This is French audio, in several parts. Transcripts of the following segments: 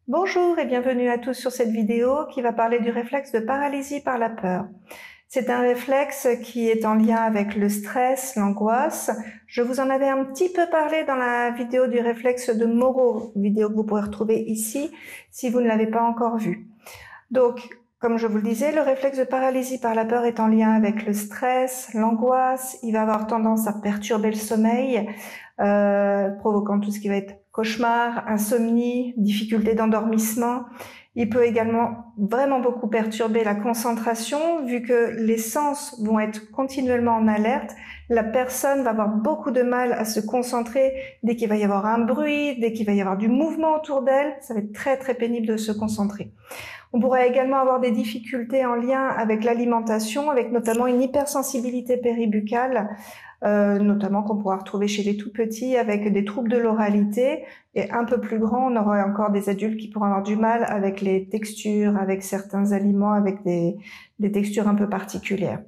Bonjour et bienvenue à tous sur cette vidéo qui va parler du réflexe de paralysie par la peur. C'est un réflexe qui est en lien avec le stress, l'angoisse. Je vous en avais un petit peu parlé dans la vidéo du réflexe de Moro, vidéo que vous pourrez retrouver ici si vous ne l'avez pas encore vue. Donc, comme je vous le disais, le réflexe de paralysie par la peur est en lien avec le stress, l'angoisse. Il va avoir tendance à perturber le sommeil, provoquant tout ce qui va être cauchemar, insomnie, difficulté d'endormissement. Il peut également vraiment beaucoup perturber la concentration, vu que les sens vont être continuellement en alerte. La personne va avoir beaucoup de mal à se concentrer dès qu'il va y avoir un bruit, dès qu'il va y avoir du mouvement autour d'elle. Ça va être très très pénible de se concentrer. On pourrait également avoir des difficultés en lien avec l'alimentation, avec notamment une hypersensibilité péribuccale, notamment qu'on pourra retrouver chez les tout petits avec des troubles de l'oralité. Et un peu plus grand, on aura encore des adultes qui pourront avoir du mal avec les textures, avec certains aliments, avec des textures un peu particulières.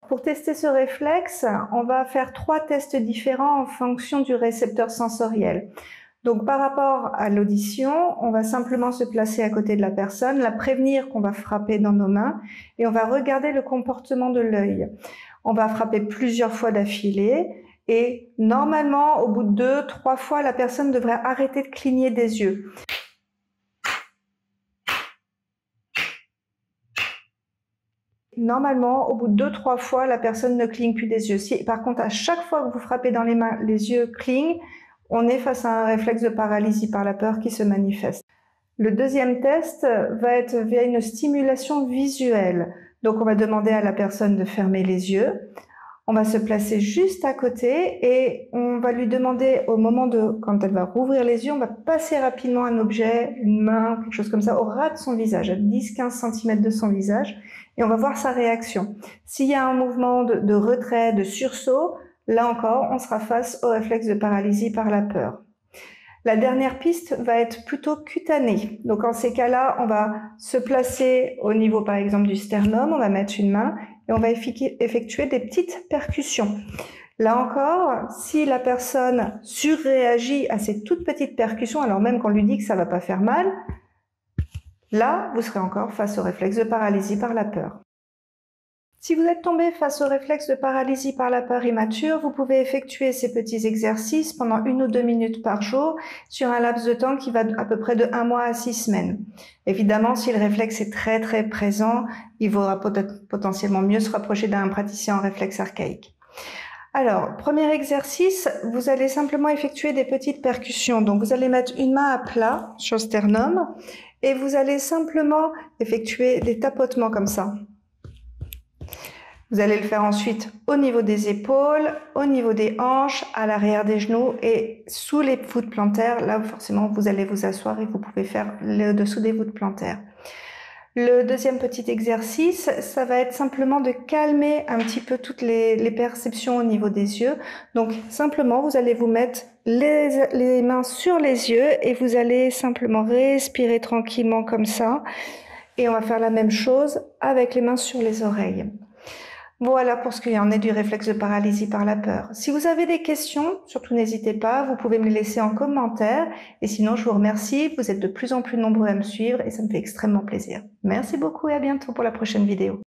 Pour tester ce réflexe, on va faire 3 tests différents en fonction du récepteur sensoriel. Donc par rapport à l'audition, on va simplement se placer à côté de la personne, la prévenir qu'on va frapper dans nos mains et on va regarder le comportement de l'œil. On va frapper plusieurs fois d'affilée et normalement, au bout de 2-3 fois, la personne devrait arrêter de cligner des yeux. Normalement, au bout de 2-3 fois, la personne ne cligne plus des yeux. Si par contre, à chaque fois que vous frappez dans les mains, les yeux clignent, on est face à un réflexe de paralysie par la peur qui se manifeste. Le deuxième test va être via une stimulation visuelle. Donc on va demander à la personne de fermer les yeux. On va se placer juste à côté et on va lui demander au moment quand elle va rouvrir les yeux, on va passer rapidement un objet, une main, quelque chose comme ça, au ras de son visage, à 10-15 cm de son visage, et on va voir sa réaction. S'il y a un mouvement de retrait, de sursaut, là encore, on sera face au réflexe de paralysie par la peur. La dernière piste va être plutôt cutanée. Donc en ces cas-là, on va se placer au niveau par exemple du sternum, on va mettre une main et on va effectuer des petites percussions. Là encore, si la personne surréagit à ces toutes petites percussions, alors même qu'on lui dit que ça ne va pas faire mal, là, vous serez encore face au réflexe de paralysie par la peur. Si vous êtes tombé face au réflexe de paralysie par la peur immature, vous pouvez effectuer ces petits exercices pendant 1 ou 2 minutes par jour sur un laps de temps qui va à peu près de 1 mois à 6 semaines. Évidemment, si le réflexe est très très présent, il vaudra peut-être potentiellement mieux se rapprocher d'un praticien en réflexe archaïque. Alors, premier exercice, vous allez simplement effectuer des petites percussions. Donc, vous allez mettre une main à plat sur le sternum et vous allez simplement effectuer des tapotements comme ça. Vous allez le faire ensuite au niveau des épaules, au niveau des hanches, à l'arrière des genoux et sous les voûtes plantaires. Là, forcément, vous allez vous asseoir et vous pouvez faire le dessous des voûtes plantaires. Le deuxième petit exercice, ça va être simplement de calmer un petit peu toutes les perceptions au niveau des yeux. Donc, simplement, vous allez vous mettre les mains sur les yeux et vous allez simplement respirer tranquillement comme ça. Et on va faire la même chose avec les mains sur les oreilles. Voilà pour ce qu'il en est du réflexe de paralysie par la peur. Si vous avez des questions, surtout n'hésitez pas, vous pouvez me les laisser en commentaire. Et sinon, je vous remercie. Vous êtes de plus en plus nombreux à me suivre et ça me fait extrêmement plaisir. Merci beaucoup et à bientôt pour la prochaine vidéo.